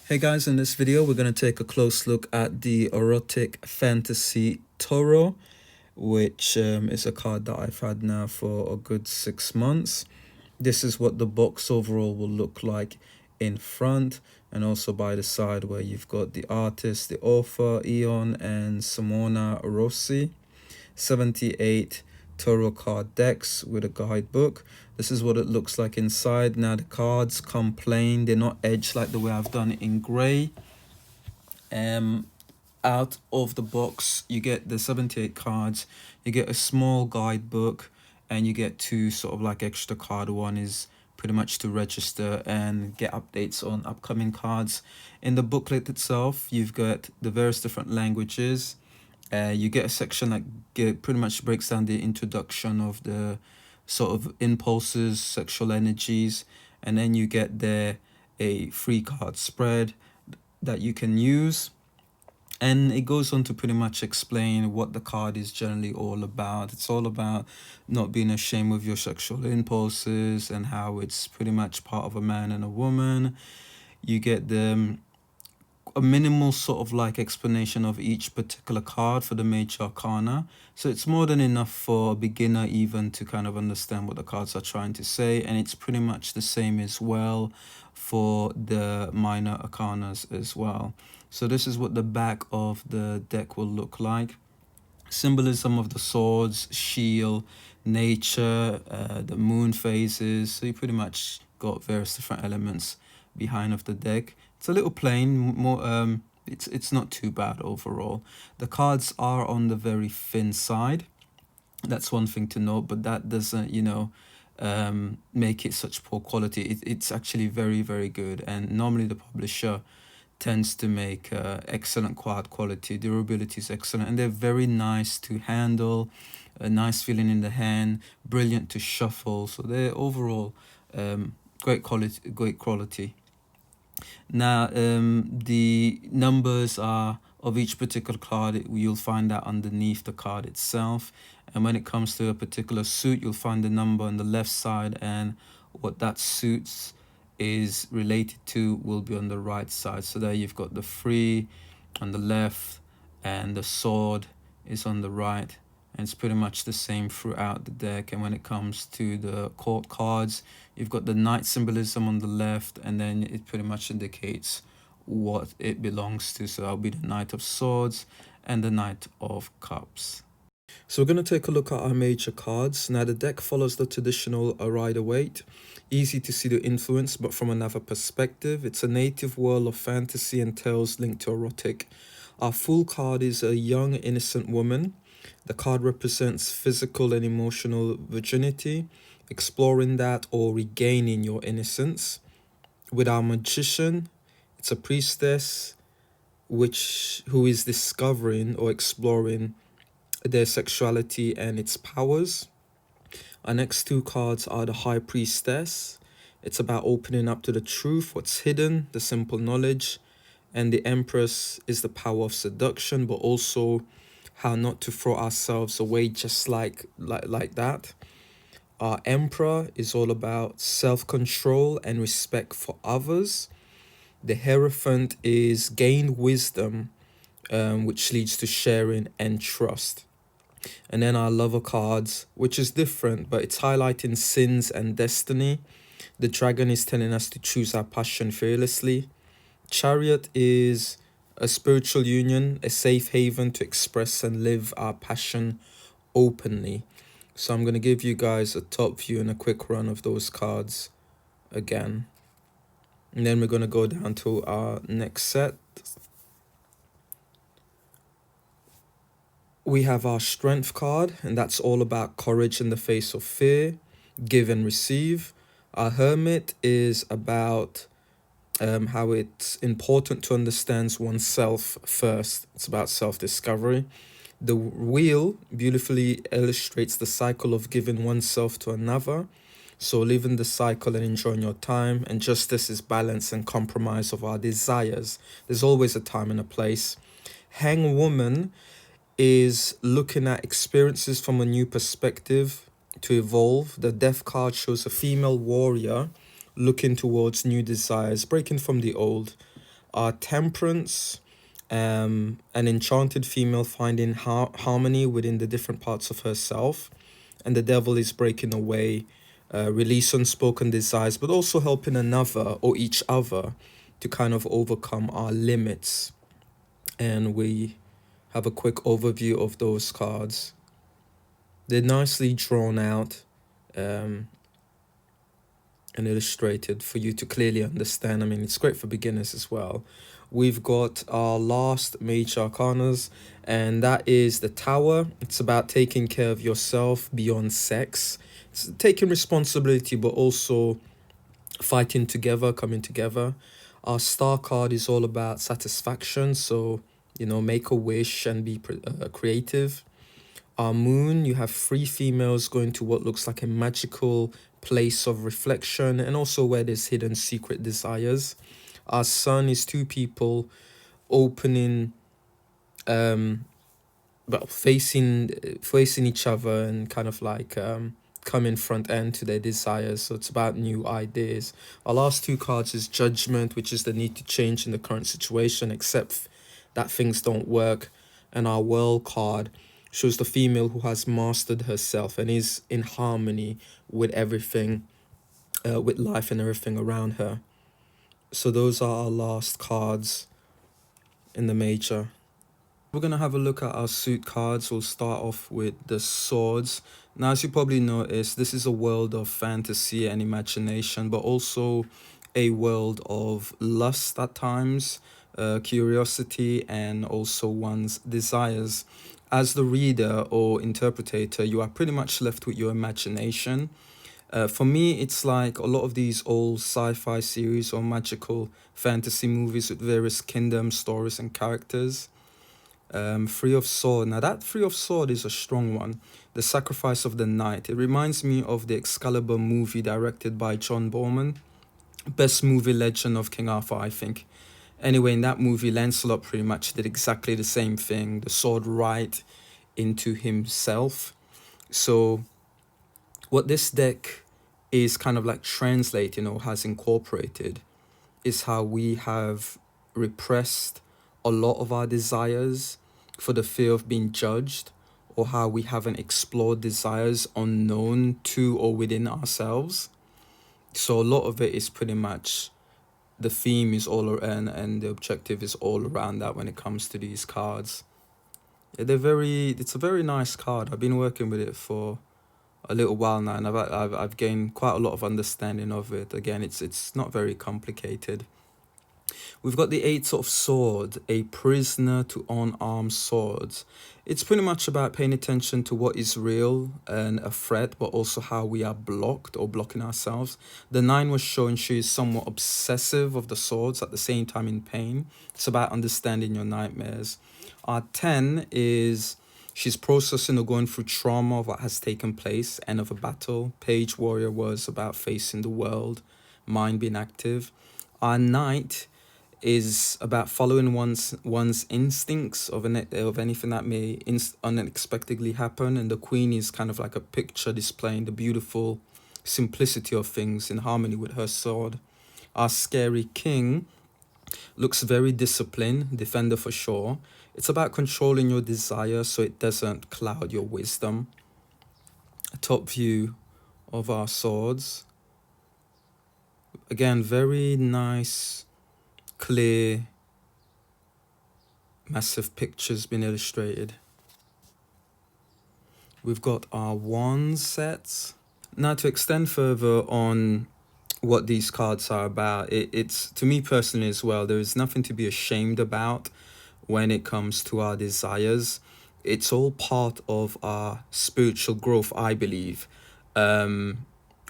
Hey guys, in this video we're going to take a close look at the Erotic Fantasy Tarot, which is a card that I've had now for a good 6 months. This is what the box overall will look like in front, and also by the side where you've got the artist, the author, Eon and Simona Rossi. 78 tarot card decks with a guidebook. This is what it looks like inside. Now the cards come plain, they're not edged like the way I've done it in grey. Out of the box you get the 78 cards, you get a small guidebook, and you get two sort of like extra card. One is pretty much to register and get updates on upcoming cards. In the booklet itself you've got the various different languages. You get a section that pretty much breaks down the introduction of the sort of impulses, sexual energies, and then you get there a free card spread that you can use. And it goes on to pretty much explain what the card is generally all about. It's all about not being ashamed of your sexual impulses and how it's pretty much part of a man and a woman. You get a minimal sort of like explanation of each particular card for the major arcana, so it's more than enough for a beginner even to kind of understand what the cards are trying to say. And it's pretty much the same as well for the minor arcanas as well. So this is what the back of the deck will look like. Symbolism of the swords, shield, nature, the moon phases. So you pretty much got various different elements behind of the deck. It's a little plain, more it's not too bad overall. The cards are on the very thin side. That's one thing to note, but that doesn't, make it such poor quality. It's actually very, very good. And normally the publisher tends to make excellent card quality. Durability is excellent, and they're very nice to handle, a nice feeling in the hand, brilliant to shuffle. So they're overall great quality. Now the numbers are of each particular card, you'll find that underneath the card itself. And when it comes to a particular suit, you'll find the number on the left side, and what that suits is related to will be on the right side. So there you've got the 3 on the left and the sword is on the right, and it's pretty much the same throughout the deck. And when it comes to the court cards, you've got the knight symbolism on the left, and then it pretty much indicates what it belongs to. So that'll be the Knight of Swords and the Knight of Cups. So we're going to take a look at our major cards. Now the deck follows the traditional Rider-Waite. Easy to see the influence, but from another perspective. It's a native world of fantasy and tales linked to erotic. Our full card is a young, innocent woman. The card represents physical and emotional virginity, exploring that or regaining your innocence. With our magician, it's a priestess who is discovering or exploring their sexuality and its powers. Our next two cards are the High Priestess. It's about opening up to the truth, what's hidden, the simple knowledge. And the Empress is the power of seduction, but also how not to throw ourselves away just like that. Our Emperor is all about self-control and respect for others. The Hierophant is gained wisdom, which leads to sharing and trust. And then our Lover cards, which is different, but it's highlighting sins and destiny. The Dragon is telling us to choose our passion fearlessly. Chariot is a spiritual union, a safe haven to express and live our passion openly. So I'm going to give you guys a top view and a quick run of those cards again. And then we're going to go down to our next set. We have our Strength card, and that's all about courage in the face of fear, give and receive. Our Hermit is about how it's important to understand oneself first. It's about self-discovery. The Wheel beautifully illustrates the cycle of giving oneself to another. So living the cycle and enjoying your time. And Justice is balance and compromise of our desires. There's always a time and a place. Hangwoman is looking at experiences from a new perspective to evolve. The Death card shows a female warrior looking towards new desires, breaking from the old. are Temperance, an enchanted female finding harmony within the different parts of herself, and the Devil is breaking away, release unspoken desires, but also helping another or each other to kind of overcome our limits. And we have a quick overview of those cards. They're nicely drawn out and illustrated for you to clearly understand. I mean, it's great for beginners as well. We've got our last major arcanas, and that is the Tower. It's about taking care of yourself beyond sex. It's taking responsibility, but also fighting together, coming together. Our Star card is all about satisfaction, so make a wish and be creative. Our Moon, you have 3 females going to what looks like a magical place of reflection, and also where there's hidden secret desires. Our Sun is 2 people opening, facing each other and kind of like coming front end to their desires. So it's about new ideas. Our last 2 cards is Judgment, which is the need to change in the current situation, accept that things don't work. And our World card shows the female who has mastered herself and is in harmony with everything, with life and everything around her. So those are our last cards in the major. We're going to have a look at our suit cards. We'll start off with the Swords. Now, as you probably noticed, this is a world of fantasy and imagination, but also a world of lust at times, curiosity, and also one's desires. As the reader or interpretator, you are pretty much left with your imagination. For me, it's like a lot of these old sci-fi series or magical fantasy movies with various kingdoms, stories, and characters. 3 of Sword. Now that 3 of Sword is a strong one. The Sacrifice of the Knight. It reminds me of the Excalibur movie directed by John Borman. Best movie legend of King Arthur, I think. Anyway, in that movie, Lancelot pretty much did exactly the same thing. The sword right into himself. So what this deck is kind of like translating or has incorporated is how we have repressed a lot of our desires for the fear of being judged, or how we haven't explored desires unknown to or within ourselves. So a lot of it is pretty much, the theme is all around, and the objective is all around that when it comes to these cards. Yeah, it's a very nice card. I've been working with it for a little while now, and I've gained quite a lot of understanding of it. Again, it's not very complicated. We've got the 8 of Swords, a prisoner to unarmed swords. It's pretty much about paying attention to what is real and a threat, but also how we are blocked or blocking ourselves. The 9 was showing she is somewhat obsessive of the swords, at the same time in pain. It's about understanding your nightmares. Our 10 is she's processing or going through trauma of what has taken place, end of a battle. Page Warrior was about facing the world, mind being active. Our Knight is about following one's instincts of anything that may unexpectedly happen, and the Queen is kind of like a picture displaying the beautiful simplicity of things in harmony with her sword. Our Scary King looks very disciplined, defender for sure. It's about controlling your desire so it doesn't cloud your wisdom. A top view of our swords. Again, very nice, clear, massive pictures being illustrated. We've got our wands sets. Now, to extend further on what these cards are about, it's to me personally as well, there is nothing to be ashamed about when it comes to our desires. It's all part of our spiritual growth, I believe.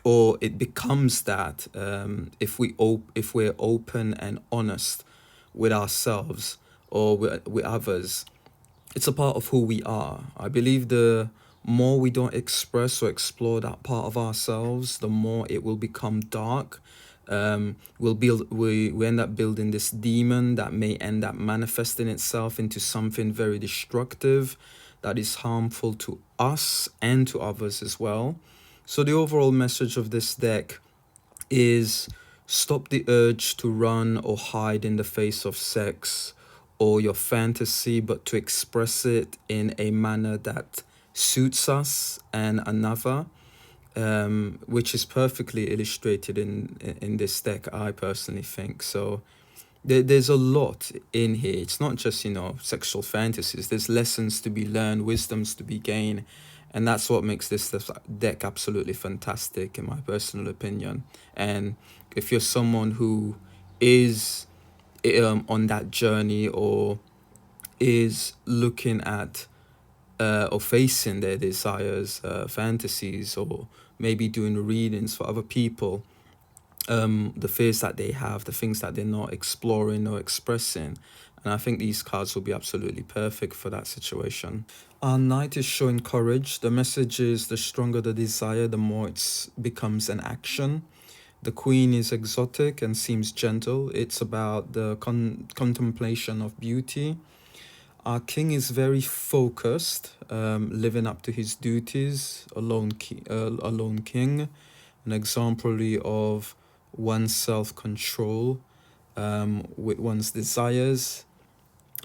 Or it becomes that if we're open and honest with ourselves or with others. It's a part of who we are. I believe the more we don't express or explore that part of ourselves, the more it will become dark. We end up building this demon that may end up manifesting itself into something very destructive that is harmful to us and to others as well. So the overall message of this deck is Stop the urge to run or hide in the face of sex or your fantasy, but to express it in a manner that suits us and another, which is perfectly illustrated in this deck, I personally think. So there's a lot in here. It's not just, sexual fantasies. There's lessons to be learned, wisdoms to be gained, and that's what makes this deck absolutely fantastic, in my personal opinion. And if you're someone who is on that journey, or is looking at or facing their desires, fantasies, or maybe doing readings for other people, the fears that they have, the things that they're not exploring or expressing. And I think these cards will be absolutely perfect for that situation. Our knight is showing courage. The message is the stronger the desire, the more it becomes an action. The queen is exotic and seems gentle. It's about the contemplation of beauty. Our king is very focused, living up to his duties, alone king, an exemplary of one's self-control, with one's desires,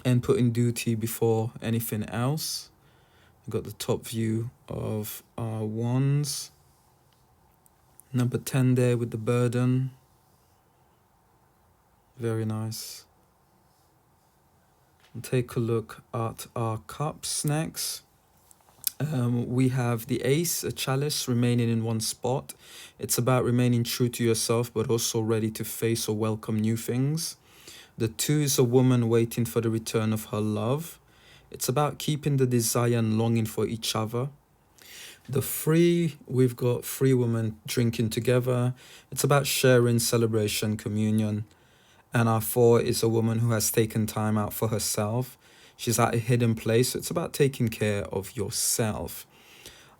and putting duty before anything else. We've got the top view of our wands. Number 10 there with the burden. Very nice. And take a look at our cups next. We have the ace, a chalice, remaining in one spot. It's about remaining true to yourself, but also ready to face or welcome new things. The two is a woman waiting for the return of her love. It's about keeping the desire and longing for each other. The three, we've got three women drinking together. It's about sharing, celebration, communion. And our four is a woman who has taken time out for herself. She's at a hidden place. So it's about taking care of yourself.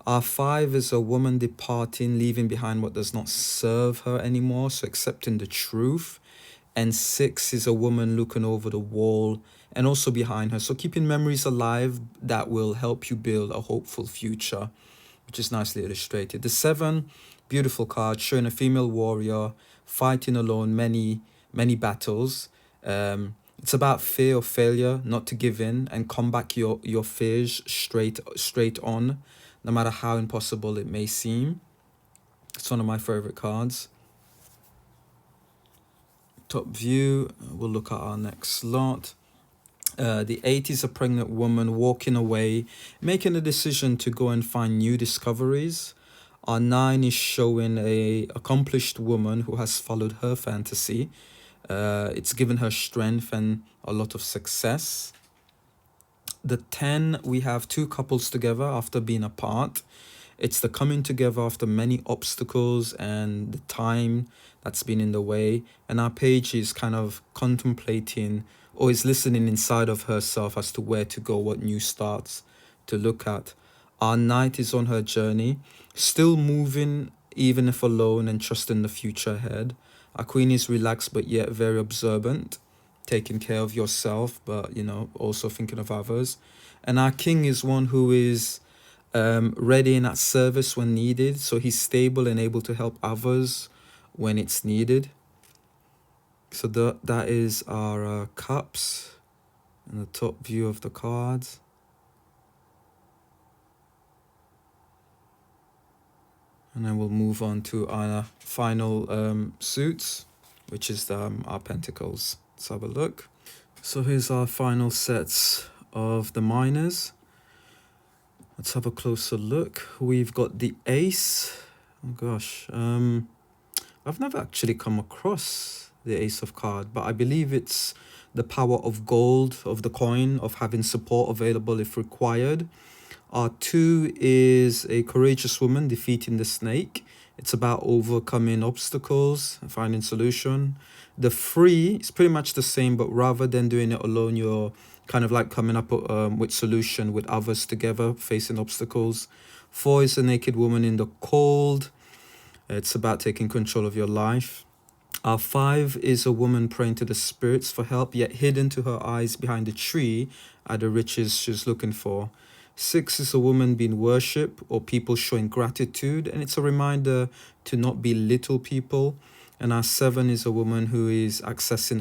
Our five is a woman departing, leaving behind what does not serve her anymore. So accepting the truth. And six is a woman looking over the wall and also behind her. So keeping memories alive that will help you build a hopeful future, which is nicely illustrated. The seven, beautiful card, showing a female warrior fighting alone many battles. It's about fear of failure, not to give in, and combat your fears straight on, no matter how impossible it may seem. It's one of my favorite cards. Top view, we'll look at our next lot. The 8 is a pregnant woman walking away, making a decision to go and find new discoveries. Our 9 is showing a accomplished woman who has followed her fantasy. It's given her strength and a lot of success. The 10, we have two couples together after being apart. It's the coming together after many obstacles and the time that's been in the way. And our page is kind of contemplating, or is listening inside of herself as to where to go, what new starts to look at. Our knight is on her journey, still moving, even if alone, and trusting the future ahead. Our queen is relaxed but yet very observant, taking care of yourself, but also thinking of others. And our king is one who is ready and at service when needed. So he's stable and able to help others when it's needed. So that is our cups and the top view of the cards. And then we'll move on to our final suits, which is our pentacles. Let's have a look. So here's our final sets of the minors. Let's have a closer look. We've got the ace. Oh gosh, I've never actually come across the ace of card, but I believe it's the power of gold, of the coin, of having support available if required. Our 2 is a courageous woman defeating the snake. It's about overcoming obstacles and finding solution. The 3 is pretty much the same, but rather than doing it alone, you're kind of like coming up with solution with others together, facing obstacles. 4 is a naked woman in the cold. It's about taking control of your life. Our 5 is a woman praying to the spirits for help, yet hidden to her eyes behind the tree are the riches she's looking for. 6 is a woman being worshipped or people showing gratitude, and it's a reminder to not belittle people. And our 7 is a woman who is assessing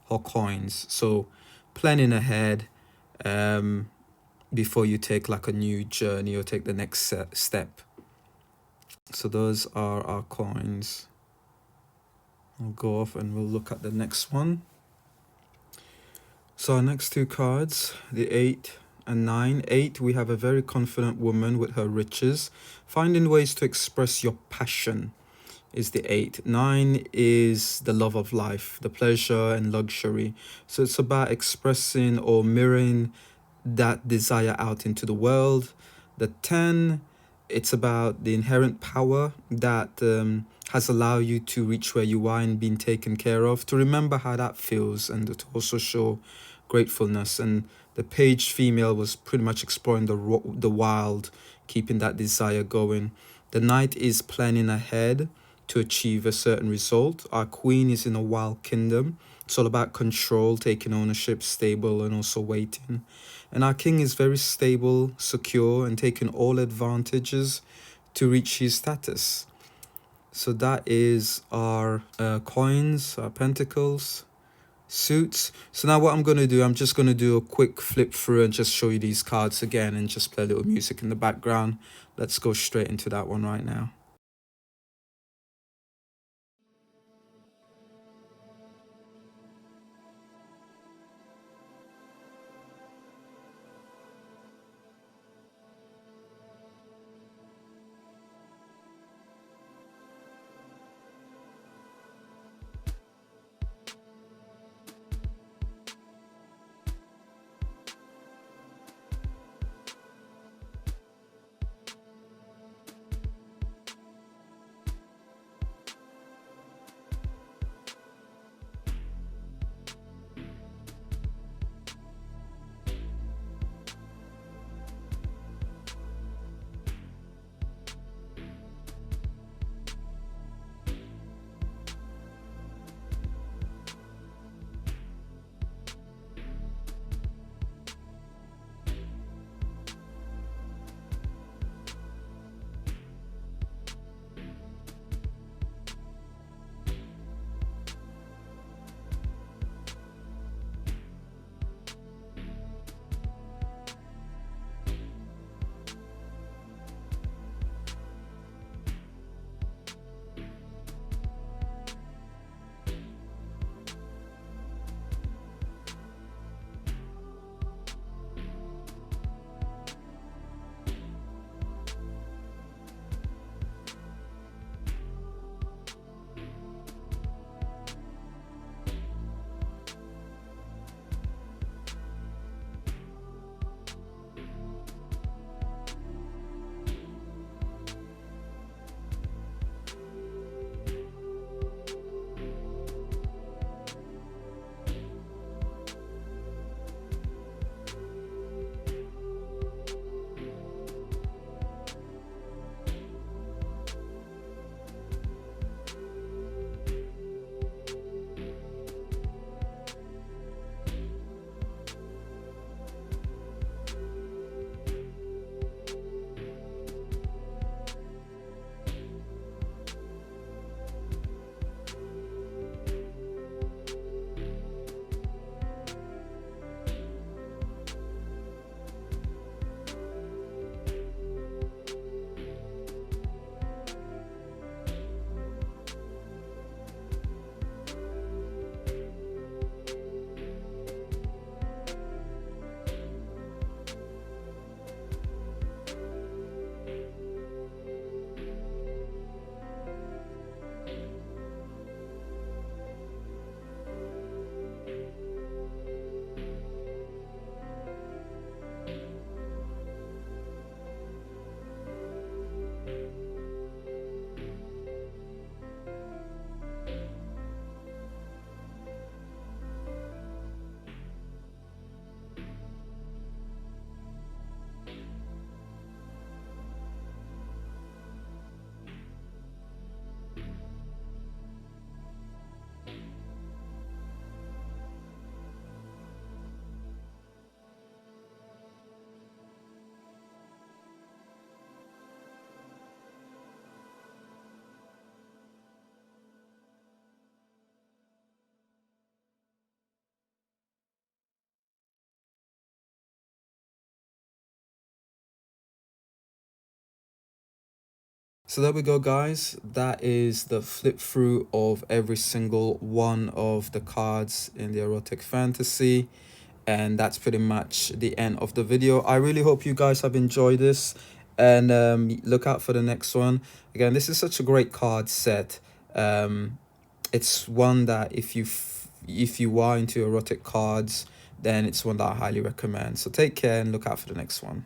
her coins. So planning ahead before you take like a new journey or take the next step. So those are our coins. We'll go off and we'll look at the next one. So our next 2 cards, the 8 and 9. 8, we have a very confident woman with her riches, finding ways to express your passion is the 8. 9 is the love of life, the pleasure and luxury. So it's about expressing or mirroring that desire out into the world. The 10, it's about the inherent power that has allowed you to reach where you are and being taken care of, to remember how that feels and to also show gratefulness. And the page female was pretty much exploring the wild, keeping that desire going. The knight is planning ahead to achieve a certain result. Our queen is in a wild kingdom. It's all about control, taking ownership, stable, and also waiting. And our king is very stable, secure, and taking all advantages to reach his status. So that is our coins, our pentacles, suits. So now what I'm going to do, I'm just going to do a quick flip through and just show you these cards again and just play a little music in the background. Let's go straight into that one right now. So there we go, guys. That is the flip through of every single one of the cards in the erotic fantasy. And that's pretty much the end of the video. I really hope you guys have enjoyed this, and look out for the next one. Again, this is such a great card set. It's one that if you are into erotic cards, then it's one that I highly recommend. So take care and look out for the next one.